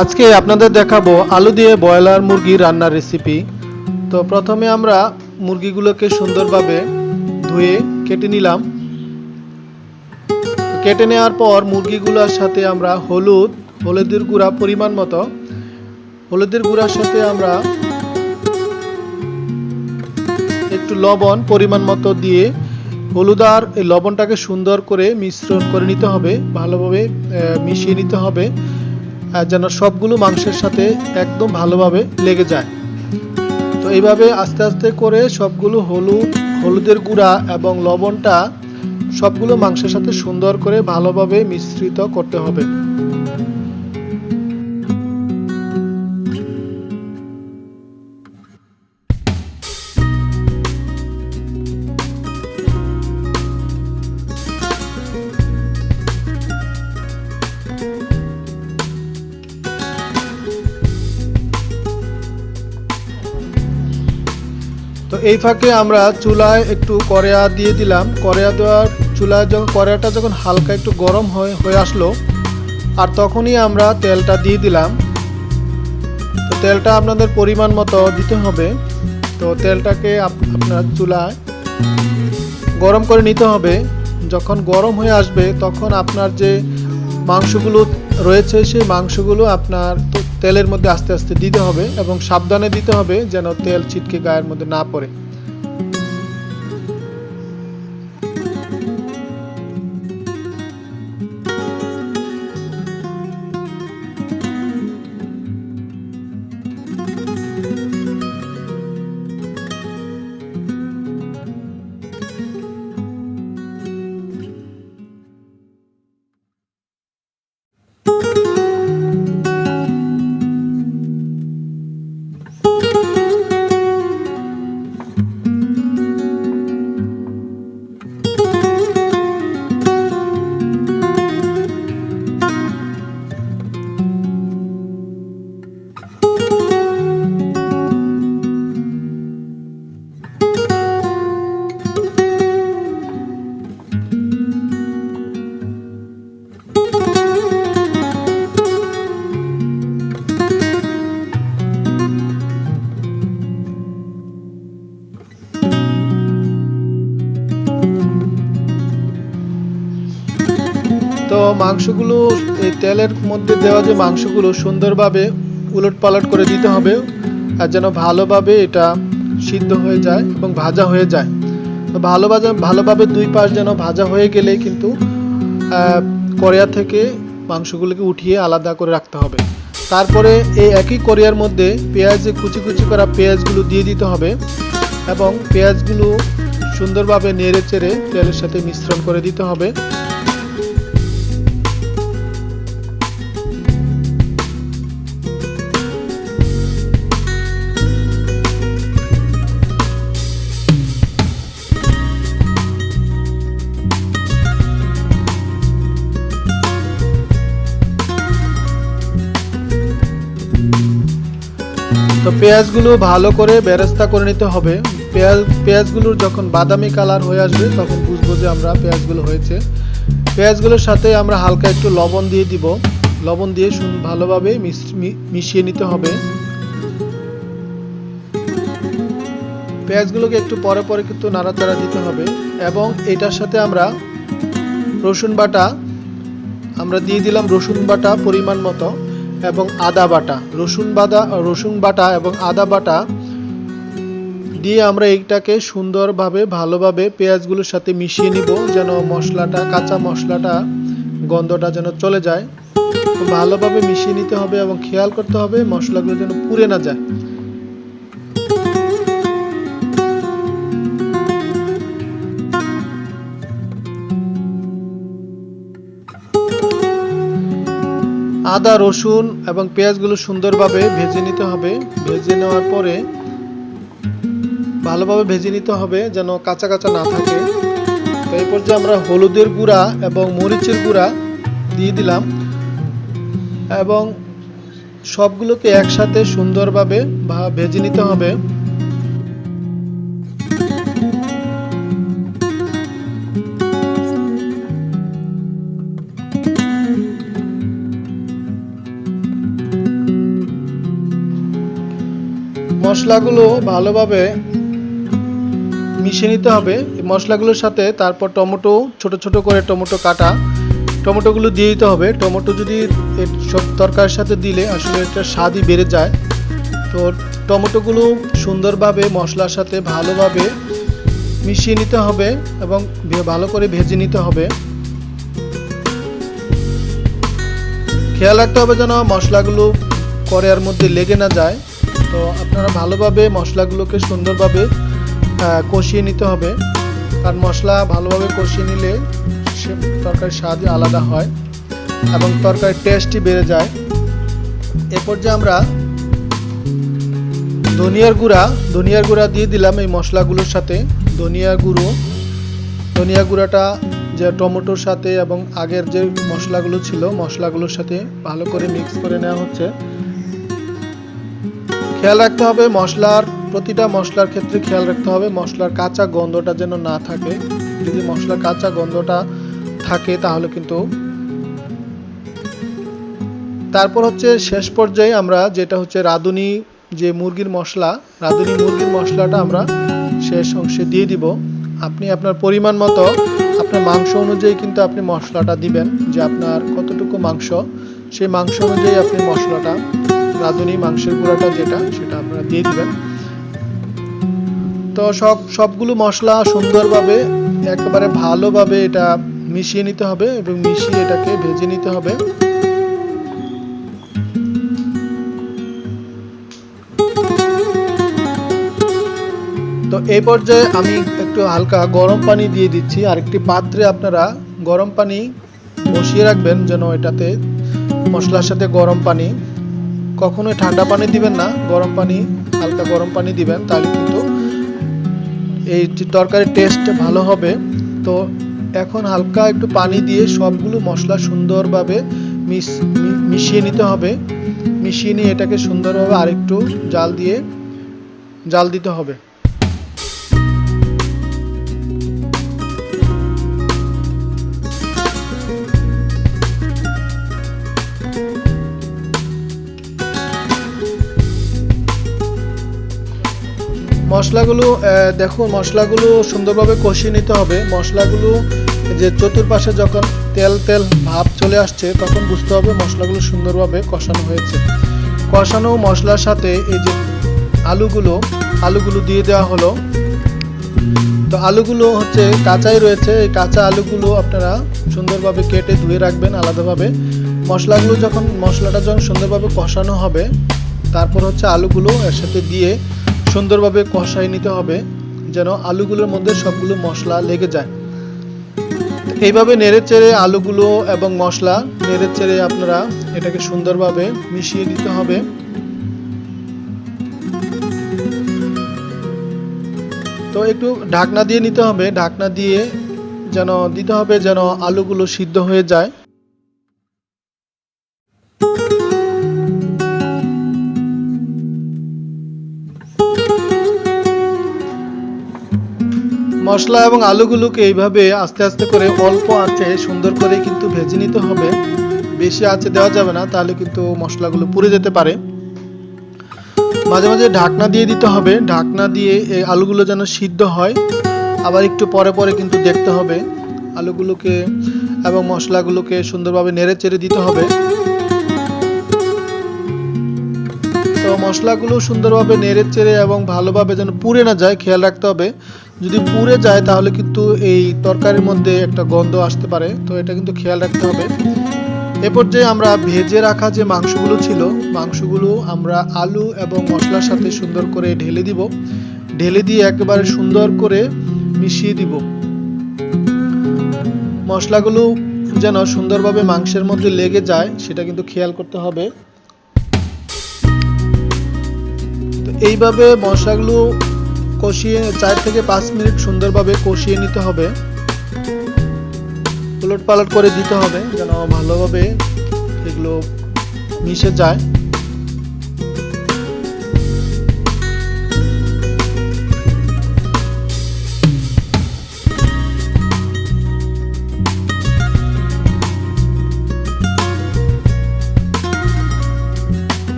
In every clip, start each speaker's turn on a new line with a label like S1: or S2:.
S1: আজকে আপনাদের দেখাবো আলু দিয়ে ব্রয়লার মুরগি রান্নার রেসিপি। তো প্রথমে আমরা মুরগিগুলোকে সুন্দরভাবে ধুয়ে কেটে নিলাম। কেটে নেওয়ার পর মুরগিগুলোর সাথে আমরা হলুদের গুঁড়া পরিমাণ মতো, হলুদের গুঁড়ার সাথে আমরা একটু লবণ পরিমাণ মতো দিয়ে হলুদ আর এই লবণটাকে সুন্দর করে মিশ্রণ করে নিতে হবে, ভালোভাবে মিশিয়ে নিতে হবে যেন সবগুলো মাংসের সাথে একদম ভালোভাবে লেগে যায়। তো এইভাবে আস্তে আস্তে করে সবগুলো হলুদের গুঁড়া এবং লবণটা সবগুলো মাংসের সাথে সুন্দর করে ভালোভাবে মিশ্রিত করতে হবে। তো এই ফাঁকে আমরা চুলায় একটু কড়াইয়া দিয়ে দিলাম। কড়াইয়া দেওয়ার চুলায় যখন কড়াইটা যখন হালকা একটু গরম হয়ে আসলো, আর তখনই আমরা তেলটা দিয়ে দিলাম। তো তেলটা আপনাদের পরিমাণ মতো দিতে হবে। তো তেলটাকে আপনার চুলায় গরম করে নিতে হবে। যখন গরম হয়ে আসবে তখন আপনার যে মাংসগুলো রয়েছে সেই মাংসগুলো আপনার তেলের মধ্যে আস্তে আস্তে দিতে হবে এবং সাবধানে দিতে হবে যেন তেল ছিটকে গায়ের মধ্যে না পড়ে। তো মাংসগুলো এই তেলের মধ্যে দেওয়া যে মাংসগুলো সুন্দরভাবে উলটপালট করে দিতে হবে আর যেন ভালোভাবে এটা সিদ্ধ হয়ে যায় এবং ভাজা হয়ে যায়। তো ভালোভাবে দুই পাশ যেন ভাজা হয়ে গেলে কিন্তু কড়াইয়া থেকে মাংসগুলোকে উঠিয়ে আলাদা করে রাখতে হবে। তারপরে এই একই কড়াইয়ার মধ্যে কুচি কুচি করা পেঁয়াজগুলো দিয়ে দিতে হবে এবং পেঁয়াজগুলো সুন্দরভাবে নেড়ে চেড়ে তেলের সাথে মিশ্রণ করে দিতে হবে। তো পেঁয়াজগুলো ভালো করে বেরেস্তা করে নিতে হবে। পেঁয়াজগুলোর যখন বাদামি কালার হয়ে আসবে তখন বুঝবো যে আমরা পেঁয়াজগুলো হয়েছে। পেঁয়াজগুলোর সাথে আমরা হালকা একটু লবণ দিয়ে দিব। লবণ দিয়ে ভালোভাবে মিশিয়ে নিতে হবে। পেঁয়াজগুলোকে একটু পরে পরে কিন্তু নাড়াচাড়া দিতে হবে এবং এটার সাথে আমরা রসুন বাটা দিয়ে দিলাম, রসুন বাটা পরিমাণ মতো এবং আদা বাটা, রসুন বাটা এবং আদা বাটা দিয়ে আমরা এইটাকে সুন্দরভাবে ভালোভাবে পেঁয়াজগুলোর সাথে মিশিয়ে নিব যেন কাঁচা মশলাটা গন্ধটা যেন চলে যায়। ভালোভাবে মিশিয়ে নিতে হবে এবং খেয়াল করতে হবে মশলাগুলো যেন পুড়ে না যায়। আদা রসুন এবং পেঁয়াজগুলো সুন্দরভাবে ভেজে নিতে হবে। ভেজে নেওয়ার পরে ভালোভাবে ভেজে নিতে হবে যেন কাঁচা কাঁচা না থাকে। তো এই পর্যায়ে আমরা হলুদের গুঁড়া এবং মরিচের গুঁড়া দিয়ে দিলাম এবং সবগুলোকে একসাথে সুন্দরভাবে ভেজে নিতে হবে। মশলাগুলো ভালোভাবে মিশিয়ে নিতে হবে মশলাগুলোর সাথে। তারপর টমেটো, ছোট ছোট করে টমেটো কাটা, টমেটোগুলো দিয়ে দিতে হবে। টমেটো যদি সব তরকারির সাথে দিলে আসলে এটা স্বাদই বেড়ে যায়। তো টমেটোগুলো সুন্দরভাবে মশলার সাথে ভালোভাবে মিশিয়ে নিতে হবে এবং ভালো করে ভেজে নিতে হবে। খেয়াল রাখতে হবে যেন মশলাগুলো কড়াইয়ের মধ্যে লেগে না যায়। তো আপনারা ভালোভাবে মশলাগুলোকে সুন্দরভাবে কষিয়ে নিতে হবে, কারণ মশলা ভালোভাবে কষিয়ে নিলে তরকারির স্বাদই আলাদা হয় এবং তরকারির টেস্টই বেড়ে যায়। এরপর যে আমরা ধনিয়ার গুঁড়া দিয়ে দিলাম এই মশলাগুলোর সাথে। ধনিয়া গুঁড়াটা যে টমেটোর সাথে এবং আগের যে মশলাগুলো ছিল মশলাগুলোর সাথে ভালো করে মিক্স করে নেওয়া হচ্ছে। খেয়াল রাখতে হবে প্রতিটা মশলার ক্ষেত্রে খেয়াল রাখতে হবে মশলার কাঁচা গন্ধটা যেন না থাকে। যদি মশলার কাঁচা গন্ধটা থাকে তাহলে কিন্তু তারপর হচ্ছে শেষ পর্যায়ে আমরা যেটা হচ্ছে রাঁধুনি মুরগির মশলাটা আমরা শেষ অংশে দিয়ে দিব। আপনি আপনার পরিমাণ মতো আপনার মাংস অনুযায়ী কিন্তু আপনি মশলাটা দিবেন, যে আপনার কতটুকু মাংস সেই মাংস অনুযায়ী আপনি মশলাটা রাঁধুনি মাংসের গুঁড়াটা সেটা আপনারা দিয়ে দিবেন। তো সবগুলো মশলা সুন্দরভাবে একেবারে ভালোভাবে এটা মিশিয়ে নিতে হবে এবং মিশিয়ে এটাকে ভেজে নিতে হবে। তো এই পর্যায়ে আমি একটু হালকা গরম পানি দিয়ে দিচ্ছি। আরেকটি পাত্রে আপনারা গরম পানি বসিয়ে রাখবেন, যেন এটাতে মশলার সাথে গরম পানি, কখনোই ঠান্ডা পানি দিবেন না, হালকা গরম পানি দিবেন, তাহলে কিন্তু এই তরকারির টেস্ট ভালো হবে। তো এখন হালকা একটু পানি দিয়ে সবগুলো মশলা সুন্দরভাবে মিশিয়ে নিতে হবে। মিশিয়ে নিয়ে এটাকে সুন্দরভাবে আরেকটু জাল দিতে হবে। মশলাগুলো সুন্দরভাবে কষিয়ে নিতে হবে। মশলাগুলো যে চতুর্পাশে যখন তেল তেল ভাব চলে আসছে তখন বুঝতে হবে মশলাগুলো সুন্দরভাবে কষানো হয়েছে। কষানো মশলার সাথে এই যে আলুগুলো দিয়ে দেওয়া হলো। তো আলুগুলো হচ্ছে কাঁচাই রয়েছে, এই কাঁচা আলুগুলো আপনারা সুন্দরভাবে কেটে ধুয়ে রাখবেন আলাদাভাবে। মশলাটা যখন সুন্দরভাবে কষানো হবে তারপর হচ্ছে আলুগুলো এর সাথে দিয়ে সুন্দরভাবে কষাই নিতে হবে, যেন আলুগুলোর মধ্যে সবগুলো মশলা লেগে যায়। এইভাবে নেড়েচেড়ে আলুগুলো এবং মশলা নেড়েচেড়ে আপনারা এটাকে সুন্দরভাবে মিশিয়ে দিতে হবে। তো একটু ঢাকনা দিয়ে নিতে হবে, ঢাকনা দিয়ে দিতে হবে যেন আলুগুলো সিদ্ধ হয়ে যায়। মশলা এবং আলুগুলোকে এইভাবে আস্তে আস্তে করে অল্প আঁচে সুন্দর করে কিন্তু ভেজে নিতে হবে। বেশি আঁচে দেওয়া যাবে না, তাহলে কিন্তু মশলাগুলো পুড়ে যেতে পারে। মাঝে মাঝে ঢাকনা দিয়ে দিতে হবে, ঢাকনা দিয়ে এই আলুগুলো যেন সিদ্ধ হয়। আবার একটু পরে পরে কিন্তু দেখতে হবে আলুগুলোকে এবং মশলাগুলোকে সুন্দরভাবে নেড়ে চেড়ে দিতে হবে। তো মশলাগুলো সুন্দরভাবে নেড়ে চেড়ে এবং ভালোভাবে যেন পুড়ে না যায় খেয়াল রাখতে হবে। যদি পুড়ে যায় তাহলে কিন্তু এই তরকারির মধ্যে একটা গন্ধ আসতে পারে, তো এটা কিন্তু খেয়াল রাখতে হবে। এরপর যে আমরা ভেজে রাখা যে মাংসগুলো আমরা আলু এবং মশলার সাথে সুন্দর করে ঢেলে দিয়ে একেবারে সুন্দর করে মিশিয়ে দিব। মশলাগুলো যেন সুন্দরভাবে মাংসের মধ্যে লেগে যায় সেটা কিন্তু খেয়াল করতে হবে। তো এইভাবে মশলাগুলো কষিয়ে 4 থেকে 5 মিনিট সুন্দরভাবে কষিয়ে নিতে হবে। উলট পালট করে দিতে হবে যেন ভালোভাবে এগুলো মিশে যায়।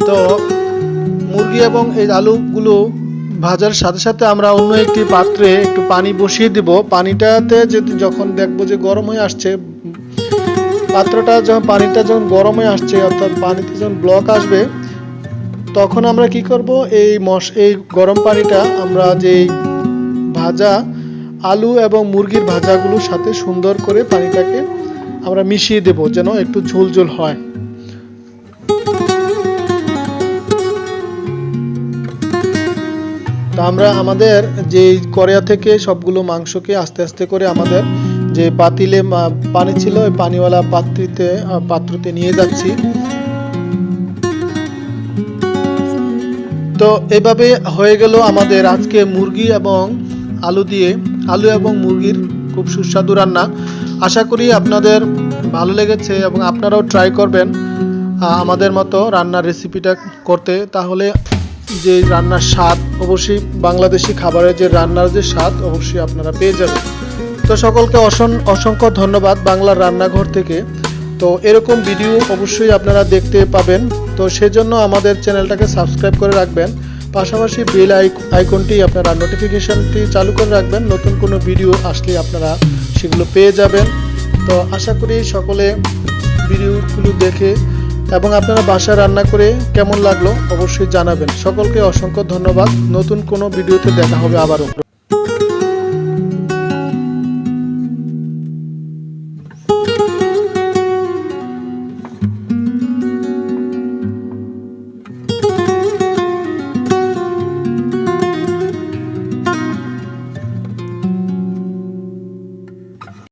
S1: তো মুরগি এবং এই আলুগুলো ভাজার সাথে সাথে আমরা অন্য একটি পাত্রে একটু পানি বসিয়ে দিব। পানিটাতে যখন দেখবো যে গরম হয়ে আসছে, পানিটা যখন গরম হয়ে আসছে অর্থাৎ পানিতে যখন ব্লক আসবে, তখন আমরা কি করব, এই গরম পানিটা আমরা যে ভাজা আলু এবং মুরগির ভাজাগুলোর সাথে সুন্দর করে পানিটাকে আমরা মিশিয়ে দেব, যেন একটু ঝোল হয়। তো আমরা আমাদের যে কড়াই থেকে সবগুলো মাংসকে আস্তে আস্তে করে আমাদের যে পাতিলে পানি ছিল ওই পানিওয়ালা পাত্রতে নিয়ে যাচ্ছি। তো এভাবে হয়ে গেল আমাদের আজকে মুরগি এবং আলু এবং মুরগির খুব সুস্বাদু রান্না। আশা করি আপনাদের ভালো লেগেছে এবং আপনারাও ট্রাই করবেন আমাদের মতো রান্নার রেসিপিটা করতে। তাহলে যে রান্নার স্বাদ, অবশ্যই বাংলাদেশি খাবারের যে রান্নার যে স্বাদ অবশ্যই আপনারা পেয়ে যাবেন। তো সকলকে অসংখ্য ধন্যবাদ বাংলার রান্নাঘর থেকে। তো এরকম ভিডিও অবশ্যই আপনারা দেখতে পাবেন, তো সেজন্য আমাদের চ্যানেলটাকে সাবস্ক্রাইব করে রাখবেন, পাশাপাশি বেল আইকনটি আপনারা নোটিফিকেশনটি চালু করে রাখবেন। নতুন কোনো ভিডিও আসলে আপনারা সেগুলো পেয়ে যাবেন। তো আশা করি সকলে ভিডিওগুলো দেখে এবং আপনারা বাসায় রান্না করে কেমন লাগলো অবশ্যই জানাবেন। সকলকে অসংখ্য ধন্যবাদ। নতুন কোনো ভিডিওতে দেখা হবে আবারও।